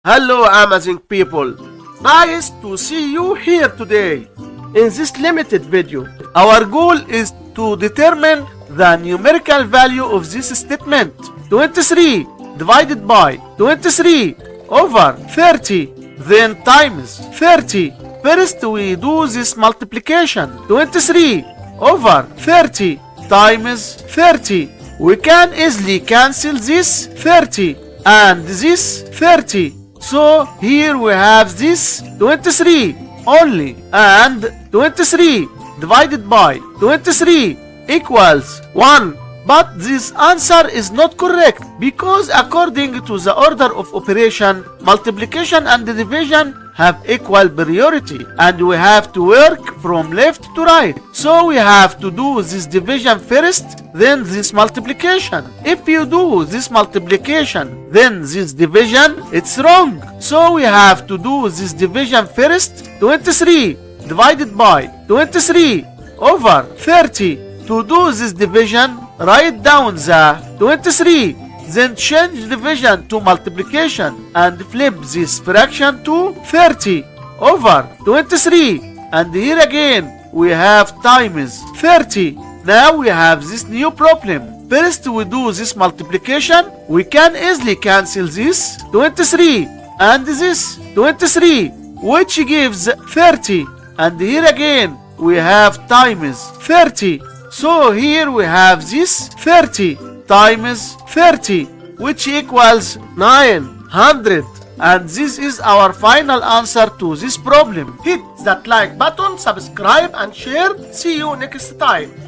Hello amazing people, nice to see you here today. In this limited video, our goal is to determine the numerical value of this statement. 23 divided by 23 over 30, then times 30. First we do this multiplication. 23 over 30 times 30. We can easily cancel this 30 and this 30. So here we have this 23 only, and 23 divided by 23 equals 1. But this answer is not correct because according to the order of operation, multiplication and division have equal priority and we have to work from left to right. So we have to do this division first, then this multiplication. If you do this multiplication, then this division, it's wrong. So we have to do this division first. 23 divided by 23 over 30. To do this division, write down the 23, then change division to multiplication and flip this fraction to 30 over 23. And here again we have times 30. Now we have this new problem. First we do this multiplication. We can easily cancel this 23 and this 23, which gives 30. And here again we have times 30. So here we have this 30 times 30, which equals 900. And this is our final answer to this problem. Hit that like button, subscribe and share. See you next time.